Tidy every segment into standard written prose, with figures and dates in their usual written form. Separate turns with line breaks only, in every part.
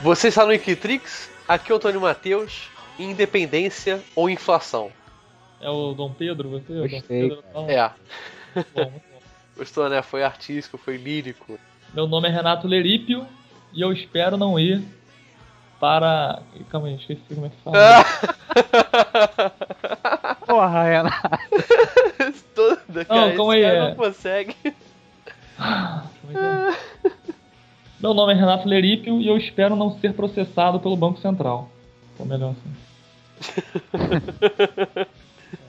Você está no Inquitrix? Aqui é o Tony Matheus. Independência ou inflação?
É o Dom Pedro, você?
Gostei,
Dom Pedro, não.
É.
Bom, muito bom.
Gostou, né? Foi artístico, foi lírico.
Meu nome é Renato Lerípio e eu espero não ir para... Calma aí, esqueci como é que fala.
Porra, Renato.
Toda, cara.
Não, calma
esse
aí,
cara não consegue.
Como é que é? Meu nome é Renato Lerípio e eu espero não ser processado pelo Banco Central. Ou melhor assim.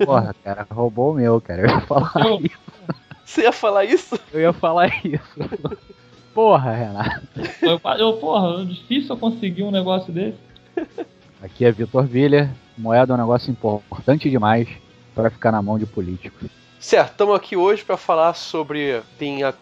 Porra, cara, roubou o meu, cara. Eu ia falar isso.
Você ia falar isso?
Eu ia falar isso. Porra, Renato.
Porra, é difícil eu conseguir um negócio desse.
Aqui é Vitor Viller. Moeda é um negócio importante demais para ficar na mão de políticos.
Certo, estamos aqui hoje para falar sobre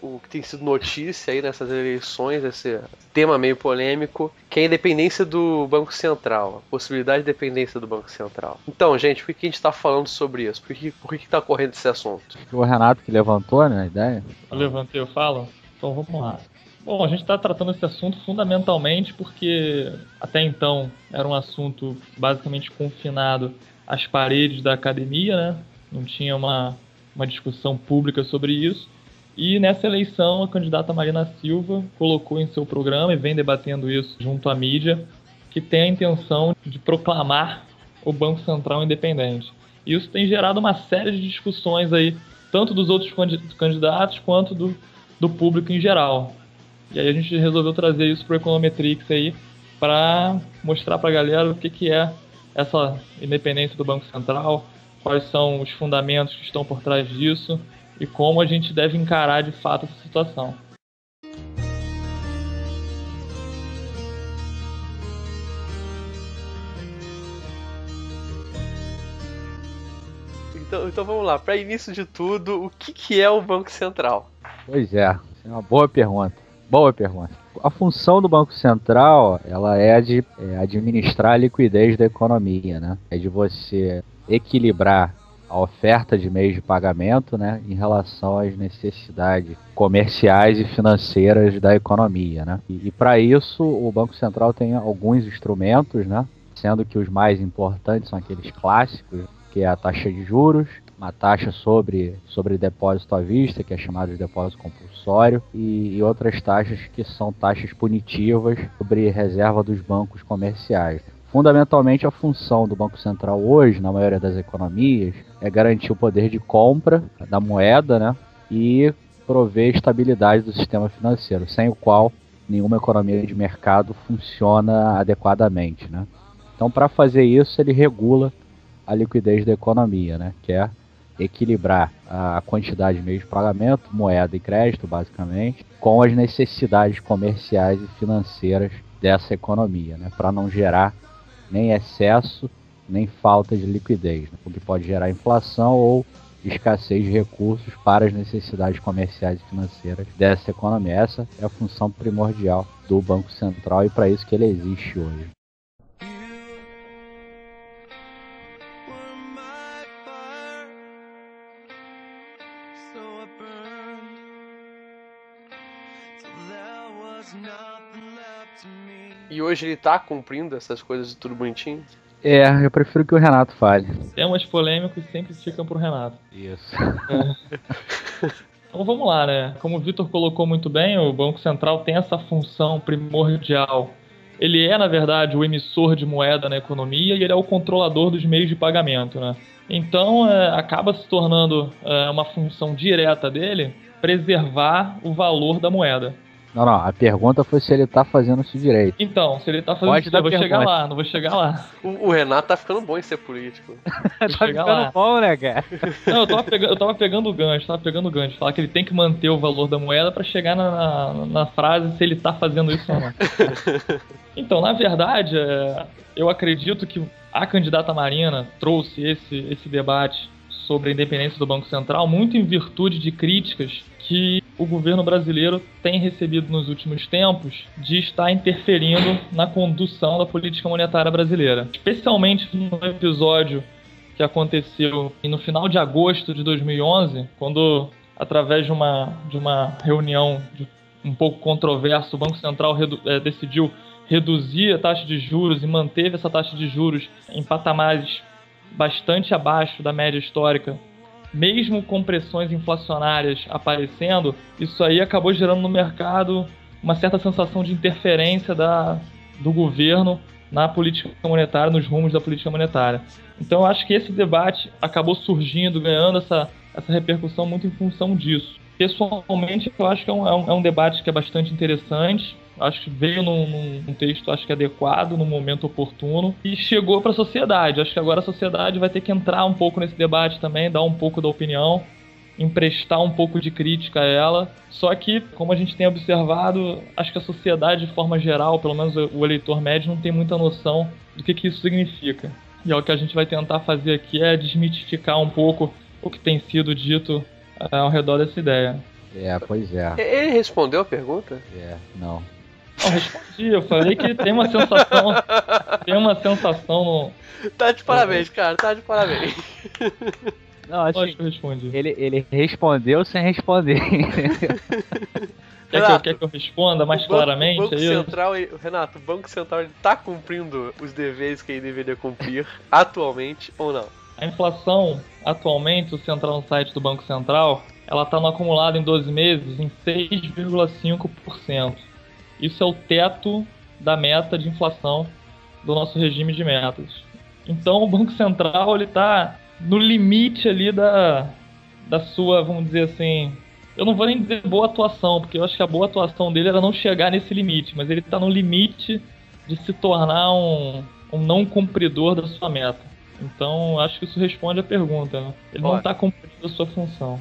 o que tem sido notícia aí nessas eleições, esse tema meio polêmico, que é a independência do Banco Central, a possibilidade de dependência do Banco Central. Então, gente, por que a gente está falando sobre isso? Por que está correndo esse assunto?
O Renato que levantou, né, a ideia?
Eu levantei, eu falo? Então vamos lá. Bom, a gente está tratando esse assunto fundamentalmente porque até então era um assunto basicamente confinado às paredes da academia, né? Não tinha uma discussão pública sobre isso. E nessa eleição, a candidata Marina Silva colocou em seu programa, e vem debatendo isso junto à mídia, que tem a intenção de proclamar o Banco Central independente. E isso tem gerado uma série de discussões aí, tanto dos outros candidatos quanto do público em geral. E aí a gente resolveu trazer isso para o Econometrix aí, para mostrar para a galera o que é essa independência do Banco Central, quais são os fundamentos que estão por trás disso e como a gente deve encarar de fato essa situação.
Então vamos lá, para início de tudo, o que é o Banco Central?
Pois é uma boa pergunta. Boa pergunta. A função do Banco Central, ela é de administrar a liquidez da economia, né? É de você equilibrar a oferta de meios de pagamento, né, em relação às necessidades comerciais e financeiras da economia, né? E para isso o Banco Central tem alguns instrumentos, né, sendo que os mais importantes são aqueles clássicos, que é a taxa de juros, uma taxa sobre depósito à vista, que é chamada de depósito compulsório, e outras taxas que são taxas punitivas sobre reserva dos bancos comerciais. Fundamentalmente, a função do Banco Central hoje, na maioria das economias, é garantir o poder de compra da moeda, né, e prover estabilidade do sistema financeiro, sem o qual nenhuma economia de mercado funciona adequadamente, né? Então, para fazer isso, ele regula a liquidez da economia, né, que é equilibrar a quantidade de meios de pagamento, moeda e crédito, basicamente, com as necessidades comerciais e financeiras dessa economia, né, para não gerar nem excesso, nem falta de liquidez, né, o que pode gerar inflação ou escassez de recursos para as necessidades comerciais e financeiras dessa economia. Essa é a função primordial do Banco Central e para isso que ele existe hoje.
E hoje ele tá cumprindo essas coisas tudo bonitinho?
Eu prefiro que o Renato fale.
Temas polêmicos sempre ficam pro Renato.
Isso.
Então vamos lá, né? Como o Vitor colocou muito bem, o Banco Central tem essa função primordial. Ele é, na verdade, o emissor de moeda na economia e ele é o controlador dos meios de pagamento, né? Então acaba se tornando uma função direta dele preservar o valor da moeda.
Não, a pergunta foi se ele tá fazendo isso direito.
Então, se ele tá fazendo isso, eu vou chegar lá, não vou chegar lá.
O Renato tá ficando bom em ser político.
Tá ficando bom, né, cara?
Não, eu tava pegando o gancho, falar que ele tem que manter o valor da moeda pra chegar na frase se ele tá fazendo isso ou não. Então, na verdade, eu acredito que a candidata Marina trouxe esse debate sobre a independência do Banco Central muito em virtude de críticas que o governo brasileiro tem recebido nos últimos tempos de estar interferindo na condução da política monetária brasileira. Especialmente no episódio que aconteceu no final de agosto de 2011, quando, através de uma reunião um pouco controversa, o Banco Central decidiu reduzir a taxa de juros e manteve essa taxa de juros em patamares bastante abaixo da média histórica, mesmo com pressões inflacionárias aparecendo, isso aí acabou gerando no mercado uma certa sensação de interferência do governo na política monetária, nos rumos da política monetária. Então eu acho que esse debate acabou surgindo, ganhando essa repercussão muito em função disso. Pessoalmente, eu acho que é um debate que é bastante interessante. Acho que veio num texto, acho que adequado, num momento oportuno, e chegou para a sociedade. Acho que agora a sociedade vai ter que entrar um pouco nesse debate também, dar um pouco da opinião, emprestar um pouco de crítica a ela. Só que, como a gente tem observado, acho que a sociedade, de forma geral, pelo menos o eleitor médio, não tem muita noção do que isso significa. E o que a gente vai tentar fazer aqui é desmitificar um pouco o que tem sido dito ao redor dessa ideia.
Pois é.
Ele respondeu a pergunta?
Não.
Não, respondi, eu falei que tem uma sensação no...
Tá de parabéns, cara, tá de parabéns.
Não, assim,
Lógico que eu respondi.
ele respondeu sem responder.
Quer que eu responda mais claramente?
O Banco Central, Renato, o Banco Central ele tá cumprindo os deveres que ele deveria cumprir atualmente ou não?
A inflação, atualmente, o central no site do Banco Central, ela está no acumulado em 12 meses em 6,5%. Isso é o teto da meta de inflação do nosso regime de metas. Então o Banco Central está no limite ali da sua, vamos dizer assim, eu não vou nem dizer boa atuação, porque eu acho que a boa atuação dele era não chegar nesse limite, mas ele está no limite de se tornar um não cumpridor da sua meta. Então acho que isso responde a pergunta, né? Ele não está cumprindo a sua função.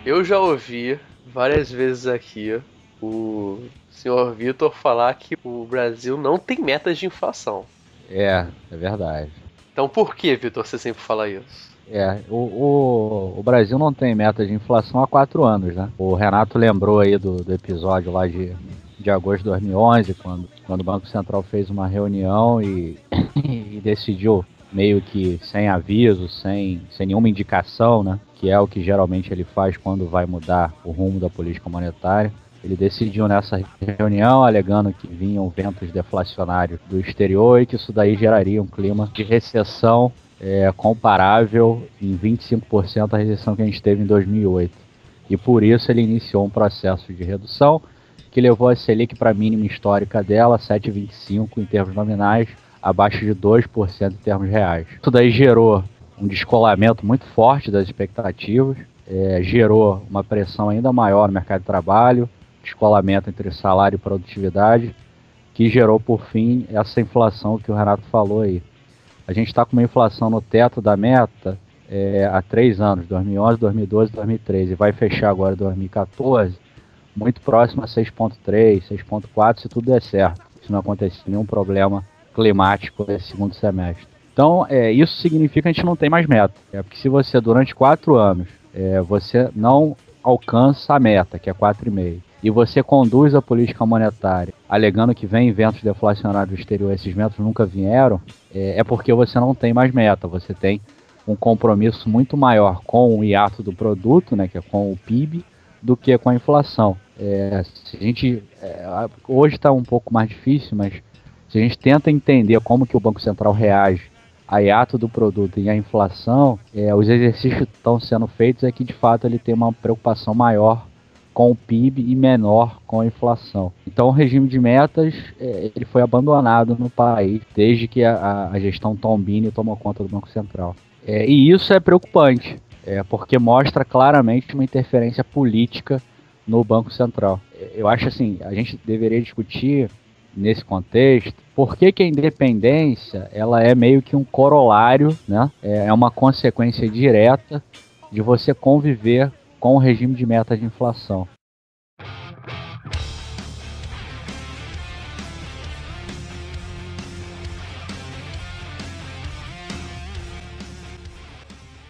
Eu já ouvi várias vezes aqui o senhor Vitor falar que o Brasil não tem metas de inflação.
É verdade.
Então por que, Vitor, você sempre fala isso?
O Brasil não tem meta de inflação há 4 anos, né? O Renato lembrou aí do episódio lá de agosto de 2011, quando o Banco Central fez uma reunião e decidiu meio que sem aviso, sem nenhuma indicação, né? Que é o que geralmente ele faz quando vai mudar o rumo da política monetária. Ele decidiu nessa reunião, alegando que vinham ventos deflacionários do exterior e que isso daí geraria um clima de recessão comparável em 25% à recessão que a gente teve em 2008. E por isso ele iniciou um processo de redução que levou a Selic para a mínima histórica dela, 7,25 em termos nominais, abaixo de 2% em termos reais. Isso daí gerou um descolamento muito forte das expectativas, gerou uma pressão ainda maior no mercado de trabalho, descolamento entre salário e produtividade, que gerou, por fim, essa inflação que o Renato falou aí. A gente está com uma inflação no teto da meta há 3 anos, 2011, 2012, 2013, e vai fechar agora em 2014, muito próximo a 6,3, 6,4, se tudo der certo, se não acontecer nenhum problema climático nesse segundo semestre. Então, isso significa que a gente não tem mais meta. Porque se você, durante 4 anos, você não alcança a meta, que é 4,5, e você conduz a política monetária alegando que vem ventos deflacionários do exterior, esses ventos nunca vieram, é porque você não tem mais meta, você tem um compromisso muito maior com o hiato do produto, né, que é com o PIB, do que com a inflação. Se a gente, hoje está um pouco mais difícil, mas se a gente tenta entender como que o Banco Central reage a hiato do produto e a inflação, os exercícios que estão sendo feitos é que de fato ele tem uma preocupação maior com o PIB e menor com a inflação. Então o regime de metas ele foi abandonado no país desde que a gestão Tombini tomou conta do Banco Central. E isso é preocupante, porque mostra claramente uma interferência política no Banco Central. Eu acho assim, a gente deveria discutir nesse contexto, por que a independência ela é meio que um corolário, né? É uma consequência direta de você conviver com o regime de meta de inflação.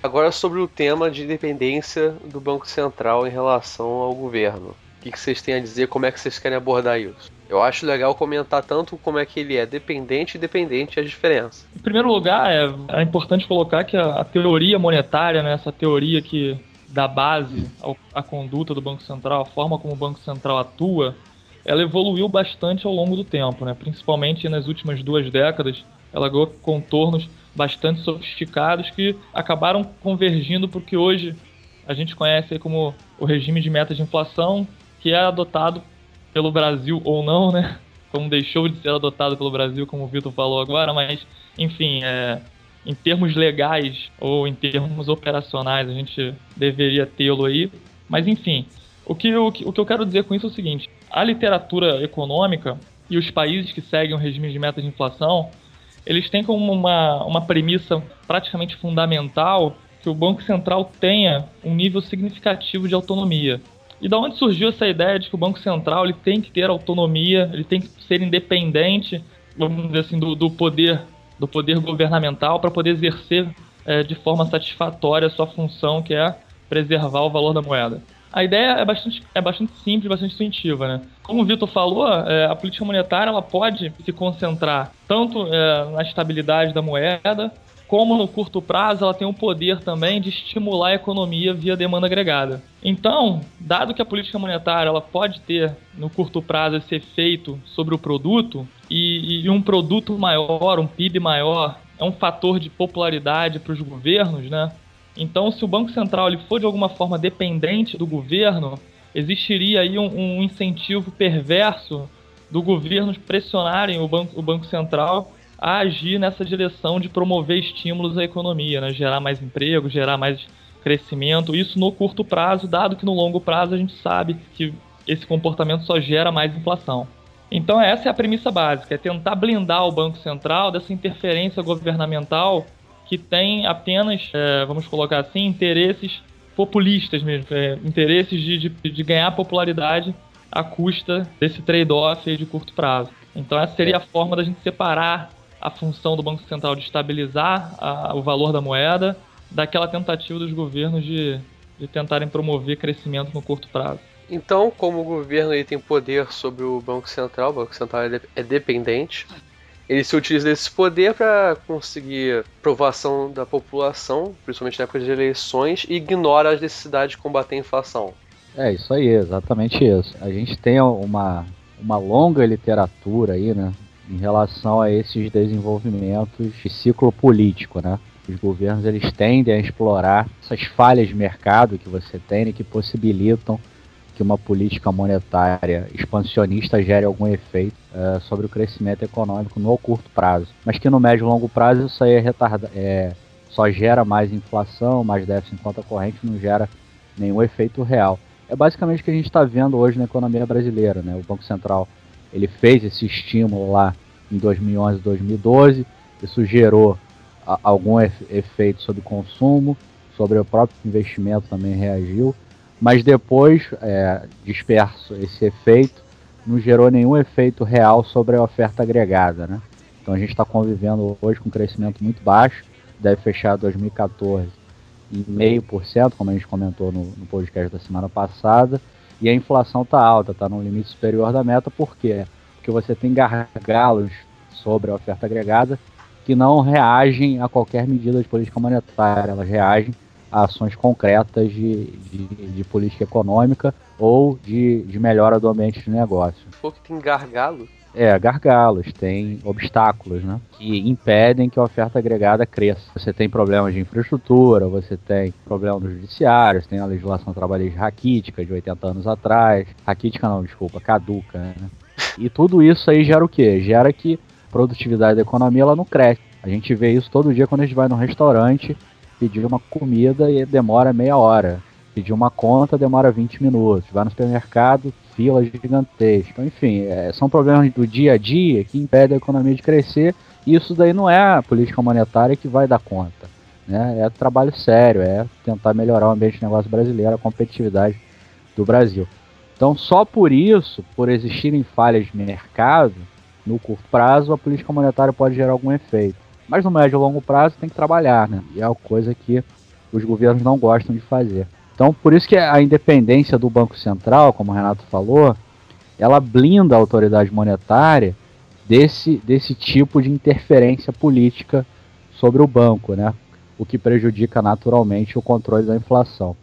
Agora sobre o tema de independência do Banco Central em relação ao governo. que vocês têm a dizer, como é que vocês querem abordar isso. Eu acho legal comentar tanto como é que ele é dependente e dependente, a diferença.
Em primeiro lugar, é importante colocar que a teoria monetária, né, essa teoria que dá base à conduta do Banco Central, a forma como o Banco Central atua, ela evoluiu bastante ao longo do tempo, né? Principalmente nas últimas 2 décadas, ela ganhou contornos bastante sofisticados que acabaram convergindo para o que hoje a gente conhece aí como o regime de meta de inflação, que é adotado pelo Brasil ou não, né? Como deixou de ser adotado pelo Brasil, como o Vitor falou agora, mas, enfim, em termos legais ou em termos operacionais, a gente deveria tê-lo aí. Mas, enfim, o que eu quero dizer com isso é o seguinte: a literatura econômica e os países que seguem o regime de meta de inflação, eles têm como uma premissa praticamente fundamental que o Banco Central tenha um nível significativo de autonomia. E da onde surgiu essa ideia de que o Banco Central ele tem que ter autonomia, ele tem que ser independente, vamos dizer assim, do poder governamental para poder exercer de forma satisfatória a sua função, que é preservar o valor da moeda? A ideia é bastante simples, bastante intuitiva, né? Como o Vitor falou, a política monetária ela pode se concentrar tanto na estabilidade da moeda, como no curto prazo ela tem o poder também de estimular a economia via demanda agregada. Então, dado que a política monetária ela pode ter no curto prazo esse efeito sobre o produto, e um produto maior, um PIB maior, é um fator de popularidade para os governos, né? Então, se o Banco Central ele for de alguma forma dependente do governo, existiria aí um incentivo perverso do governo pressionarem o Banco Central a agir nessa direção de promover estímulos à economia, né? Gerar mais emprego, gerar mais crescimento, isso no curto prazo, dado que no longo prazo a gente sabe que esse comportamento só gera mais inflação. Então essa é a premissa básica, é tentar blindar o Banco Central dessa interferência governamental que tem apenas, vamos colocar assim, interesses populistas mesmo, interesses de ganhar popularidade à custa desse trade-off aí de curto prazo. Então essa seria a forma da gente separar a função do Banco Central de estabilizar o valor da moeda daquela tentativa dos governos de tentarem promover crescimento no curto prazo.
Então, como o governo ele tem poder sobre o Banco Central é dependente, ele se utiliza desse poder para conseguir aprovação da população, principalmente na época de eleições, e ignora as necessidades de combater a inflação.
É isso aí, exatamente isso. A gente tem uma longa literatura aí, né, em relação a esses desenvolvimentos de ciclo político, né? Os governos eles tendem a explorar essas falhas de mercado que você tem, né, que possibilitam que uma política monetária expansionista gere algum efeito sobre o crescimento econômico no curto prazo. Mas que no médio e longo prazo isso aí só gera mais inflação, mais déficit em conta corrente, não gera nenhum efeito real. É basicamente o que a gente está vendo hoje na economia brasileira, né? O Banco Central ele fez esse estímulo lá em 2011, 2012, isso gerou algum efeito sobre o consumo, sobre o próprio investimento também reagiu, mas depois, disperso esse efeito, não gerou nenhum efeito real sobre a oferta agregada, né? Então a gente está convivendo hoje com um crescimento muito baixo, deve fechar 2014 em 0,5%, como a gente comentou no podcast da semana passada, e a inflação está alta, está no limite superior da meta. Por quê? Porque você tem gargalos sobre a oferta agregada que não reagem a qualquer medida de política monetária, elas reagem a ações concretas de política econômica ou de melhora do ambiente de negócio.
For que tem gargalo?
Gargalos, tem obstáculos, né, que impedem que a oferta agregada cresça. Você tem problemas de infraestrutura, você tem problemas no judiciário, você tem a legislação trabalhista raquítica de 80 anos atrás. Raquítica não, desculpa, caduca, né? E tudo isso aí gera o quê? Gera que a produtividade da economia ela não cresce. A gente vê isso todo dia quando a gente vai num restaurante pedir uma comida e demora meia hora. Pedir uma conta demora 20 minutos. Vai no supermercado, filas gigantescas. Então, enfim, são problemas do dia a dia que impedem a economia de crescer. E isso daí não é a política monetária que vai dar conta, né? É trabalho sério, é tentar melhorar o ambiente de negócio brasileiro, a competitividade do Brasil. Então, só por isso, por existirem falhas de mercado, no curto prazo, a política monetária pode gerar algum efeito. Mas no médio e longo prazo tem que trabalhar, né? E é uma coisa que os governos não gostam de fazer. Então, por isso que a independência do Banco Central, como o Renato falou, ela blinda a autoridade monetária desse tipo de interferência política sobre o banco, né? O que prejudica naturalmente o controle da inflação.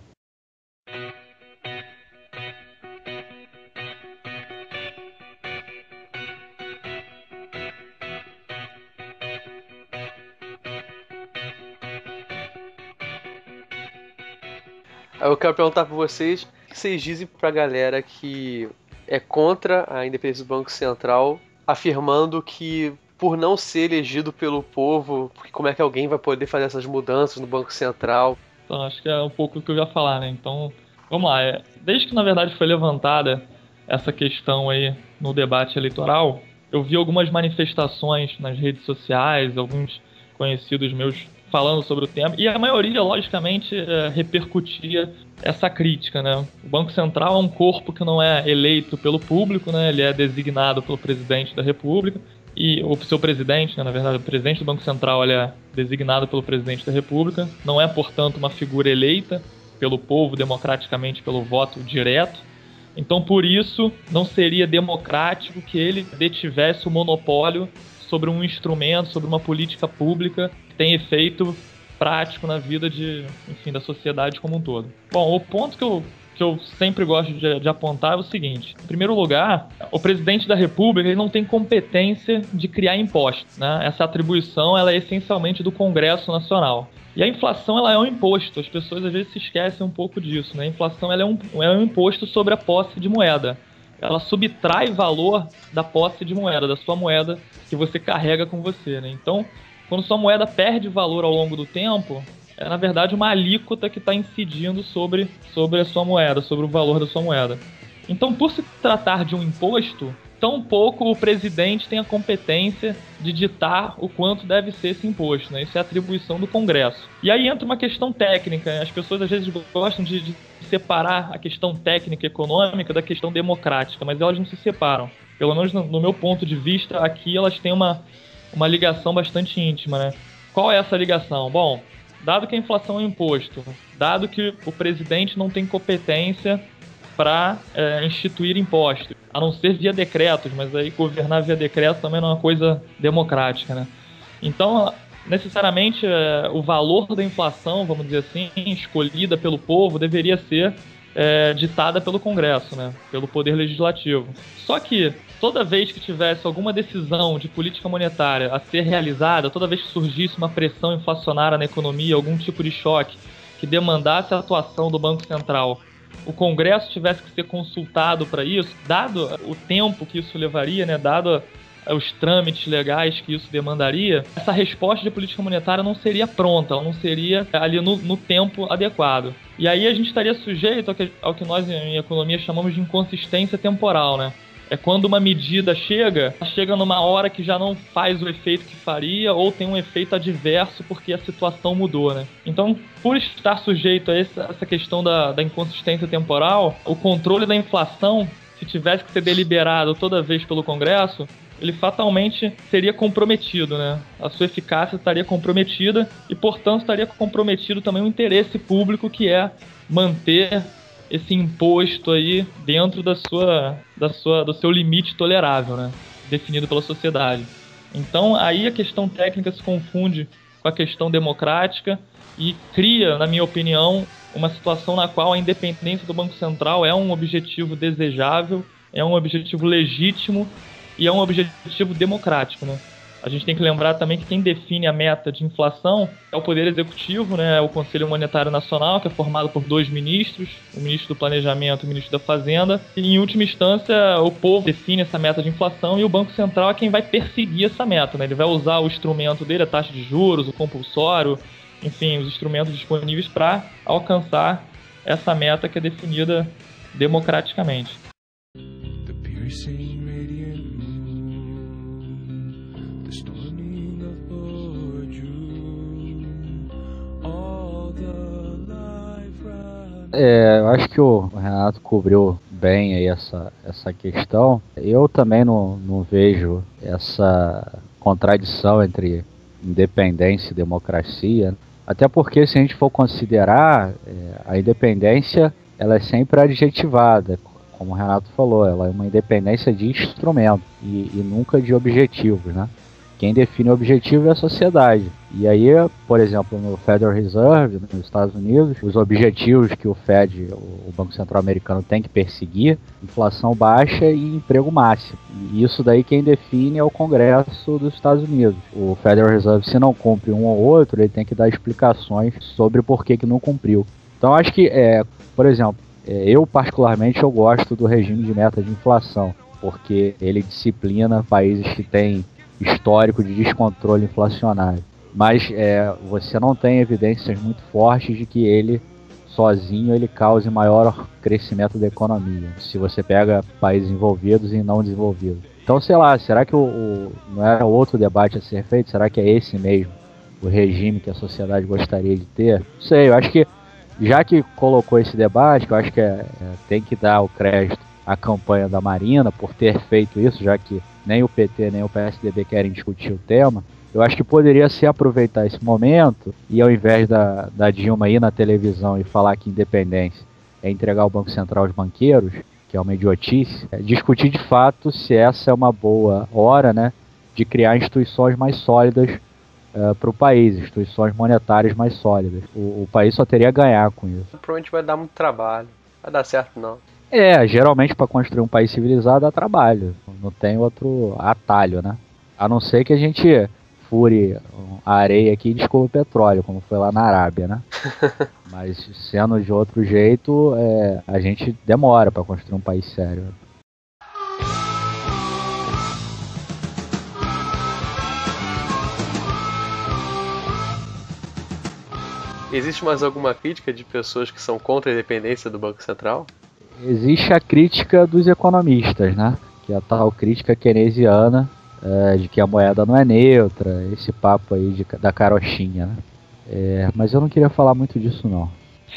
Eu quero perguntar para vocês, o que vocês dizem pra galera que é contra a independência do Banco Central, afirmando que por não ser elegido pelo povo, porque como é que alguém vai poder fazer essas mudanças no Banco Central?
Então, acho que é um pouco o que eu ia falar, né? Então, vamos lá. Desde que, na verdade, foi levantada essa questão aí no debate eleitoral, eu vi algumas manifestações nas redes sociais, alguns conhecidos meus falando sobre o tema, e a maioria, logicamente, repercutia essa crítica, né? O Banco Central é um corpo que não é eleito pelo público, né? Ele é designado pelo presidente da República, e o seu presidente, né, na verdade, o presidente do Banco Central, ele é designado pelo presidente da República, não é, portanto, uma figura eleita pelo povo democraticamente pelo voto direto. Então, por isso, não seria democrático que ele detivesse o monopólio sobre um instrumento, sobre uma política pública que tem efeito prático na vida da sociedade como um todo. Bom, o ponto que eu sempre gosto de apontar é o seguinte: em primeiro lugar, o presidente da República ele não tem competência de criar impostos, né? Essa atribuição ela é essencialmente do Congresso Nacional. E a inflação ela é um imposto, as pessoas às vezes se esquecem um pouco disso, né? A inflação ela é um imposto sobre a posse de moeda. Ela subtrai valor da posse de moeda, da sua moeda que você carrega com você, né? Então, quando sua moeda perde valor ao longo do tempo, é na verdade uma alíquota que está incidindo sobre a sua moeda, sobre o valor da sua moeda. Então, por se tratar de um imposto, tampouco o presidente tem a competência de ditar o quanto deve ser esse imposto, né? Isso é atribuição do Congresso. E aí entra uma questão técnica, né? As pessoas às vezes gostam de separar a questão técnica e econômica da questão democrática, mas elas não se separam. Pelo menos no meu ponto de vista, aqui elas têm uma ligação bastante íntima, né? Qual é essa ligação? Bom, dado que a inflação é um imposto, dado que o presidente não tem competência para instituir impostos, a não ser via decretos, mas aí governar via decreto também não é uma coisa democrática, né? Então, necessariamente, o valor da inflação, vamos dizer assim, escolhida pelo povo, deveria ser ditada pelo Congresso, né? Pelo Poder Legislativo. Só que toda vez que tivesse alguma decisão de política monetária a ser realizada, toda vez que surgisse uma pressão inflacionária na economia, algum tipo de choque que demandasse a atuação do Banco Central, o Congresso tivesse que ser consultado para isso, dado o tempo que isso levaria, né, dado os trâmites legais que isso demandaria, essa resposta de política monetária não seria pronta, ela não seria ali no tempo adequado. E aí a gente estaria sujeito ao que nós em economia chamamos de inconsistência temporal, né? É quando uma medida chega numa hora que já não faz o efeito que faria ou tem um efeito adverso porque a situação mudou, né? Então, por estar sujeito a essa questão da inconsistência temporal, o controle da inflação, se tivesse que ser deliberado toda vez pelo Congresso, ele fatalmente seria comprometido, né? A sua eficácia estaria comprometida e, portanto, estaria comprometido também o interesse público, que é manter esse imposto aí dentro do seu limite tolerável, né? Definido pela sociedade. Então, aí a questão técnica se confunde com a questão democrática e cria, na minha opinião, uma situação na qual a independência do Banco Central é um objetivo desejável, é um objetivo legítimo e é um objetivo democrático, né? A gente tem que lembrar também que quem define a meta de inflação é o Poder Executivo, né? É o Conselho Monetário Nacional, que é formado por 2 ministros, o ministro do Planejamento e o ministro da Fazenda. E, em última instância, o povo define essa meta de inflação e o Banco Central é quem vai perseguir essa meta, né? Ele vai usar o instrumento dele, a taxa de juros, o compulsório, enfim, os instrumentos disponíveis para alcançar essa meta que é definida democraticamente. The piercing radiant moon, the storming of June, all the life
eu acho que o Renato cobriu bem aí essa questão. Eu também não vejo essa contradição entre independência e democracia. Até porque, se a gente for considerar, a independência ela é sempre adjetivada, como o Renato falou, ela é uma independência de instrumento e nunca de objetivos, né? Quem define o objetivo é a sociedade. E aí, por exemplo, no Federal Reserve, nos Estados Unidos, os objetivos que o Fed, o Banco Central Americano, tem que perseguir, inflação baixa e emprego máximo. E isso daí quem define é o Congresso dos Estados Unidos. O Federal Reserve, se não cumpre um ou outro, ele tem que dar explicações sobre por que não cumpriu. Então, acho que, por exemplo, eu particularmente eu gosto do regime de meta de inflação, porque ele disciplina países que têm histórico de descontrole inflacionário. Mas você não tem evidências muito fortes de que ele, sozinho, ele cause maior crescimento da economia, se você pega países envolvidos e não desenvolvidos. Então, sei lá, será que não era outro debate a ser feito? Será que é esse mesmo o regime que a sociedade gostaria de ter? Não sei, eu acho que, já que colocou esse debate, eu acho que tem que dar o crédito à campanha da Marina por ter feito isso, já que nem o PT nem o PSDB querem discutir o tema. Eu acho que poderia se aproveitar esse momento e, ao invés da Dilma ir na televisão e falar que independência é entregar o Banco Central aos banqueiros, que é uma idiotice, discutir de fato se essa é uma boa hora, né, de criar instituições mais sólidas para o país, instituições monetárias mais sólidas. O país só teria a ganhar com isso.
Provavelmente vai dar muito trabalho. Vai dar certo, não.
Geralmente para construir um país civilizado dá trabalho. Não tem outro atalho, né? A não ser que a gente fure a areia aqui e descubra o petróleo, como foi lá na Arábia, né? Mas sendo de outro jeito, a gente demora para construir um país sério.
Existe mais alguma crítica de pessoas que são contra a independência do Banco Central?
Existe a crítica dos economistas, né? Que é a tal crítica keynesiana, de que a moeda não é neutra, esse papo aí da carochinha, né? Mas eu não queria falar muito disso, não.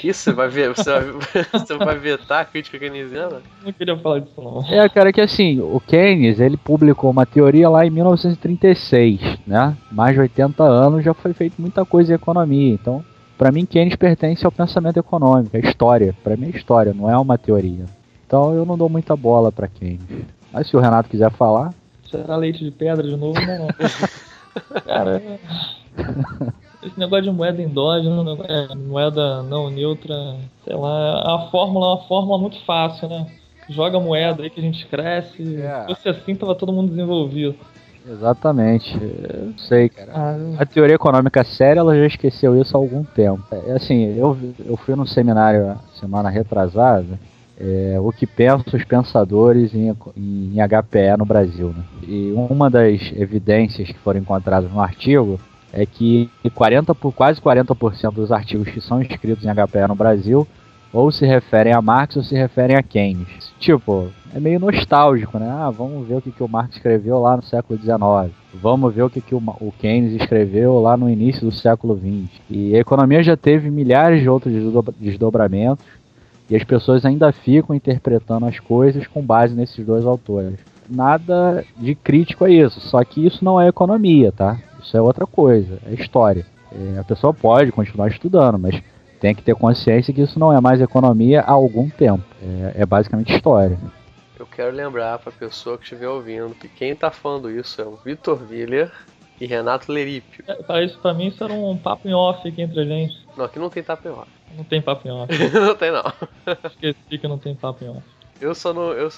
Isso? Você vai vetar a crítica keynesiana?
Não queria falar disso, não.
Cara, que assim, o Keynes, ele publicou uma teoria lá em 1936, né? Mais de 80 anos já foi feito muita coisa em economia, então... Para mim, Keynes pertence ao pensamento econômico, é história. Para mim é história, não é uma teoria. Então eu não dou muita bola para Keynes. Mas se o Renato quiser falar...
Será leite de pedra de novo? Não. Cara, esse negócio de moeda endógena, moeda não neutra, sei lá, a fórmula é uma fórmula muito fácil, né? Joga moeda aí que a gente cresce, se fosse assim tava todo mundo desenvolvido.
Exatamente, eu sei, cara. A teoria econômica séria, ela já esqueceu isso há algum tempo. Assim, eu fui num seminário semana retrasada, o que pensam os pensadores em HPE no Brasil, né? E uma das evidências que foram encontradas no artigo é que quase 40% dos artigos que são escritos em HPE no Brasil ou se referem a Marx ou se referem a Keynes. Tipo, é meio nostálgico, né? Vamos ver o que o Marx escreveu lá no século XIX. Vamos ver o que o Keynes escreveu lá no início do século XX. E a economia já teve milhares de outros desdobramentos e as pessoas ainda ficam interpretando as coisas com base nesses dois autores. Nada de crítico a isso, só que isso não é economia, tá? Isso é outra coisa, é história. A pessoa pode continuar estudando, mas tem que ter consciência que isso não é mais economia há algum tempo. É basicamente história.
Eu quero lembrar pra pessoa que estiver ouvindo que quem tá falando isso é o Vitor Willer e Renato Lerípio.
Pra mim isso era um papo em off aqui entre a gente.
Não, aqui não tem papo em off.
Não tem papo em off.
Não tem, não.
Esqueci que não tem papo em off.
Eu só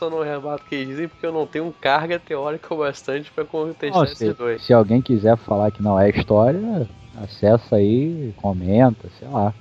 não rebato o que dizem porque eu não tenho carga teórica bastante pra contestar esses dois.
Se alguém quiser falar que não é história, acessa aí, comenta, sei lá.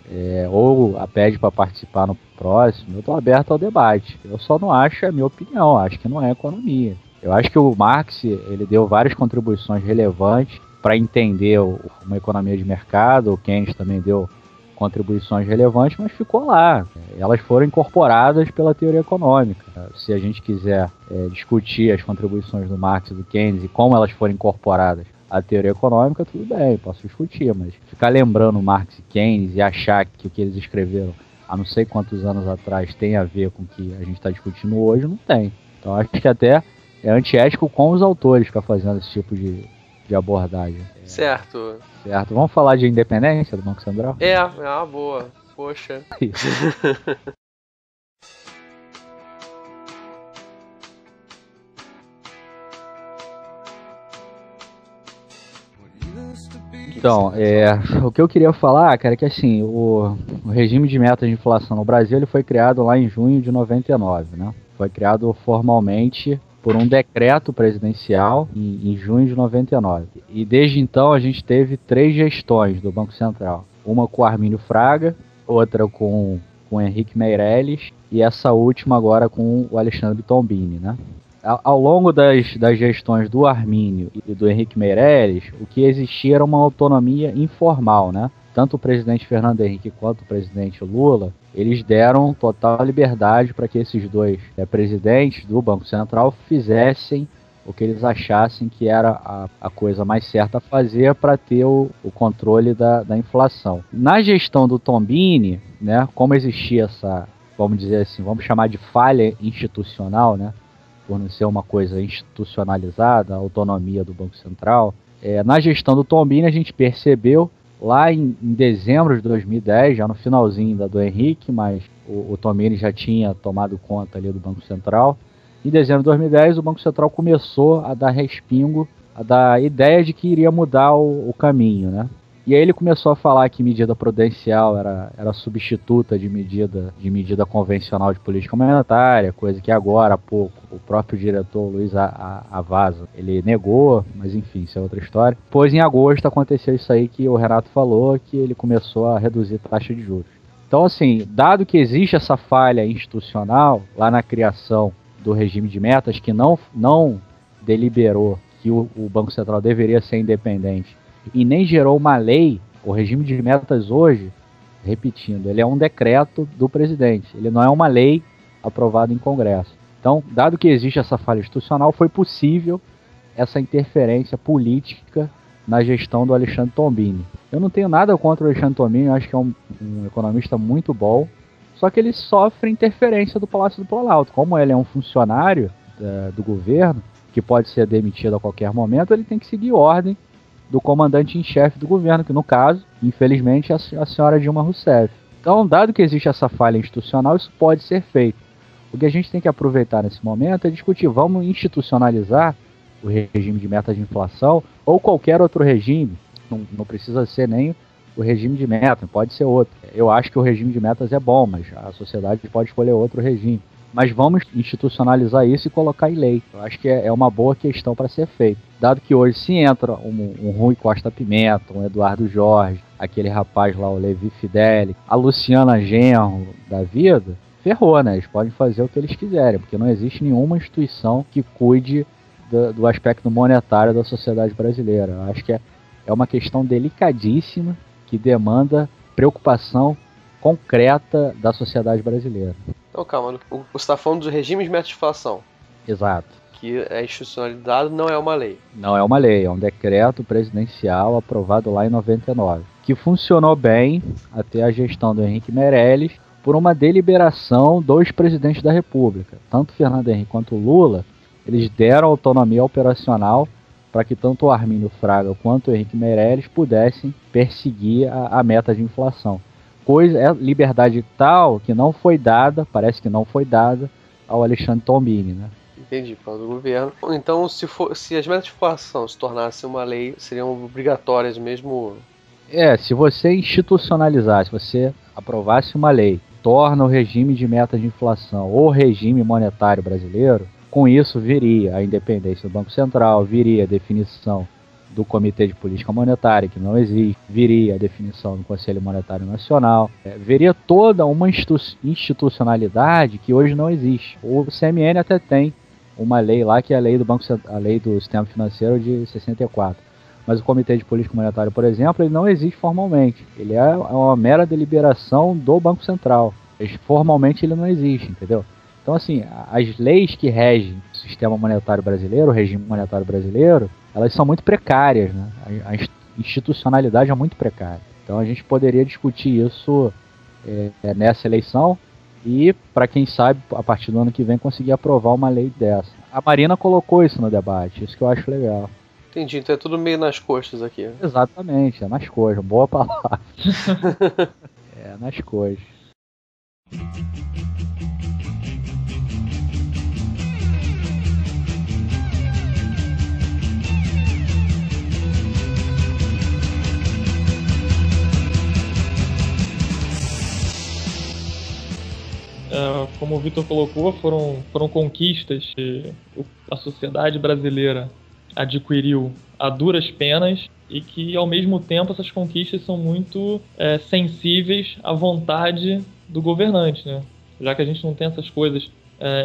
Ou pede para participar no próximo. Eu tô aberto ao debate. Eu só não acho, é a minha opinião, acho que não é economia. Eu acho que o Marx, ele deu várias contribuições relevantes para entender uma economia de mercado. O Keynes também deu contribuições relevantes, mas ficou lá. Elas foram incorporadas pela teoria econômica. Se a gente quiser discutir as contribuições do Marx e do Keynes e como elas foram incorporadas à teoria econômica, tudo bem, posso discutir, mas ficar lembrando Marx e Keynes e achar que o que eles escreveram há não sei quantos anos atrás tem a ver com o que a gente está discutindo hoje, não tem. Então acho que até é antiético com os autores ficar fazendo esse tipo de de abordagem.
Certo.
Certo. Vamos falar de independência do Banco Central?
É uma boa. Poxa.
Então, o que eu queria falar, cara, é que assim, o regime de metas de inflação no Brasil ele foi criado lá em junho de 99, né? Foi criado formalmente por um decreto presidencial em junho de 99. E desde então a gente teve 3 gestões do Banco Central. Uma com o Armínio Fraga, outra com o Henrique Meirelles e essa última agora com o Alexandre Tombini, né? Ao longo das gestões do Armínio e do Henrique Meirelles, o que existia era uma autonomia informal, né? Tanto o presidente Fernando Henrique quanto o presidente Lula, eles deram total liberdade para que esses dois presidentes do Banco Central fizessem o que eles achassem que era a coisa mais certa a fazer para ter o controle da inflação. Na gestão do Tombini, né, como existia essa, vamos dizer assim, vamos chamar de falha institucional, né? Por não ser uma coisa institucionalizada, a autonomia do Banco Central. Na gestão do Tombini, a gente percebeu lá em dezembro de 2010, já no finalzinho do Henrique, mas o Tombini já tinha tomado conta ali do Banco Central. Em dezembro de 2010, o Banco Central começou a dar respingo, a dar ideia de que iria mudar o caminho, né? E aí ele começou a falar que medida prudencial era substituta de medida convencional de política monetária, coisa que agora há pouco o próprio diretor Luiz Avaza, ele negou, mas enfim, isso é outra história. Pois em agosto aconteceu isso aí que o Renato falou, que ele começou a reduzir a taxa de juros. Então assim, dado que existe essa falha institucional lá na criação do regime de metas, que não deliberou que o Banco Central deveria ser independente, e nem gerou uma lei, o regime de metas hoje, repetindo, ele é um decreto do presidente, ele não é uma lei aprovada em Congresso. Então, dado que existe essa falha institucional, foi possível essa interferência política na gestão do Alexandre Tombini. Eu não tenho nada contra o Alexandre Tombini, eu acho que é um economista muito bom, só que ele sofre interferência do Palácio do Planalto. Como ele é um funcionário do governo, que pode ser demitido a qualquer momento, ele tem que seguir ordem do comandante em chefe do governo, que no caso, infelizmente, é a senhora Dilma Rousseff. Então, dado que existe essa falha institucional, isso pode ser feito. O que a gente tem que aproveitar nesse momento é discutir, vamos institucionalizar o regime de metas de inflação ou qualquer outro regime, não precisa ser nem o regime de metas, pode ser outro. Eu acho que o regime de metas é bom, mas a sociedade pode escolher outro regime. Mas vamos institucionalizar isso e colocar em lei. Eu acho que é uma boa questão para ser feita. Dado que hoje se entra um Rui Costa Pimenta, um Eduardo Jorge, aquele rapaz lá, o Levi Fideli, a Luciana Genro da vida, ferrou, né? Eles podem fazer o que eles quiserem, porque não existe nenhuma instituição que cuide do aspecto monetário da sociedade brasileira. Eu acho que é uma questão delicadíssima que demanda preocupação concreta da sociedade brasileira.
Então, calma, você está falando dos regimes de metas de inflação.
Exato.
Que é institucionalizado, não é uma lei.
Não é uma lei, é um decreto presidencial aprovado lá em 99, que funcionou bem até a gestão do Henrique Meirelles por uma deliberação dos presidentes da República. Tanto Fernando Henrique quanto Lula, eles deram autonomia operacional para que tanto o Armínio Fraga quanto o Henrique Meirelles pudessem perseguir a meta de inflação. Liberdade tal que não foi dada, parece que não foi dada ao Alexandre Tombini, né?
Entendi, plano do governo. Então, se as metas de inflação se tornassem uma lei, seriam obrigatórias mesmo?
Se você institucionalizasse, se você aprovasse uma lei, torna o regime de metas de inflação ou regime monetário brasileiro, com isso viria a independência do Banco Central, viria a definição do Comitê de Política Monetária, que não existe, viria a definição do Conselho Monetário Nacional, viria toda uma institucionalidade que hoje não existe. O CMN até tem uma lei lá, que é a lei do Sistema Financeiro de 64. Mas o Comitê de Política Monetária, por exemplo, ele não existe formalmente. Ele é uma mera deliberação do Banco Central. Formalmente ele não existe, entendeu? Então, assim, as leis que regem o sistema monetário brasileiro, o regime monetário brasileiro, elas são muito precárias, né? A institucionalidade é muito precária. Então a gente poderia discutir isso nessa eleição e, para quem sabe, a partir do ano que vem conseguir aprovar uma lei dessa. A Marina colocou isso no debate, isso que eu acho legal.
Entendi, então é tudo meio nas costas aqui.
Exatamente, é nas coisas. Boa palavra. É nas coisas.
Como o Vitor colocou, foram conquistas que a sociedade brasileira adquiriu a duras penas e que, ao mesmo tempo, essas conquistas são muito sensíveis à vontade do governante, né? Já que a gente não tem essas coisas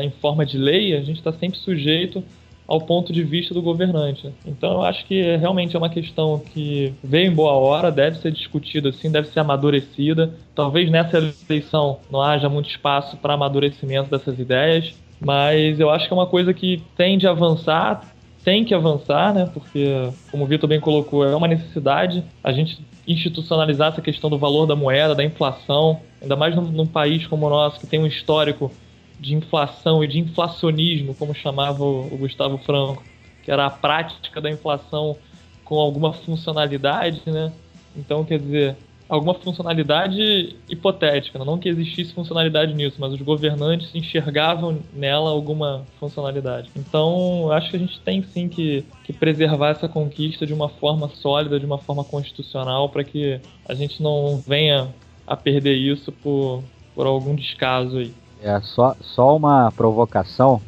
em forma de lei, a gente está sempre sujeito ao ponto de vista do governante. Então, eu acho que realmente é uma questão que veio em boa hora, deve ser discutida assim, deve ser amadurecida. Talvez nessa eleição não haja muito espaço para amadurecimento dessas ideias, mas eu acho que é uma coisa que tende a avançar, tem que avançar, né? Porque, como o Vitor bem colocou, é uma necessidade a gente institucionalizar essa questão do valor da moeda, da inflação, ainda mais num país como o nosso, que tem um histórico de inflação e de inflacionismo, como chamava o Gustavo Franco, que era a prática da inflação com alguma funcionalidade, né? Então, quer dizer, alguma funcionalidade hipotética, não que existisse funcionalidade nisso, mas os governantes enxergavam nela alguma funcionalidade. Então, eu acho que a gente tem sim que preservar essa conquista de uma forma sólida, de uma forma constitucional, para que a gente não venha a perder isso por algum descaso aí.
Só uma provocação.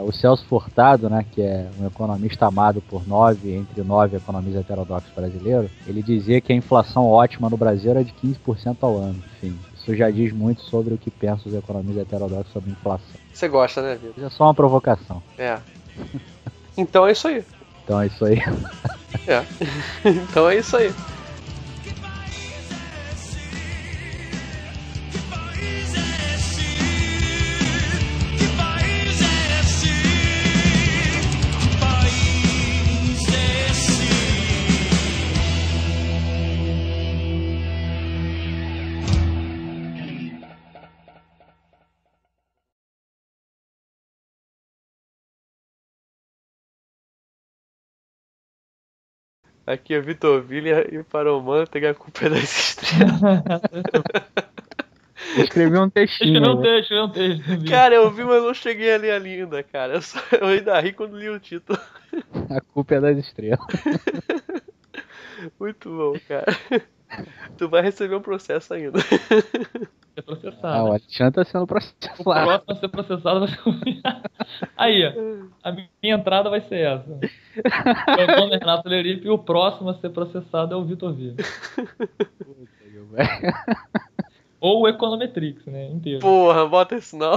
O Celso Furtado, né, que é um economista amado por entre 9 economistas heterodoxos brasileiros, ele dizia que a inflação ótima no Brasil era de 15% ao ano. Enfim, isso já diz muito sobre o que pensam os economistas heterodoxos sobre inflação.
Você gosta, né, Vitor?
Isso é só uma provocação.
Então é isso aí.
Então é isso aí.
Então é isso aí. Aqui é Vitor Villa e para o Manteiga, a culpa é das estrelas.
Eu escrevi um textinho.
Escrevi um texto.
Cara, eu vi, mas não cheguei a ler a linda, cara. Eu ainda ri quando li o título.
A culpa é das estrelas.
Muito bom, cara. Tu vai receber um processo ainda.
É processado.
O Alexandre tá sendo
O
processado.
próximo a ser processado vai ser... Aí, a minha entrada vai ser essa. Meu nome é Renato Leripe e o próximo a ser processado é o Vitor Villa. Ou o Econometrix, né? Inteiro.
Porra, bota isso não.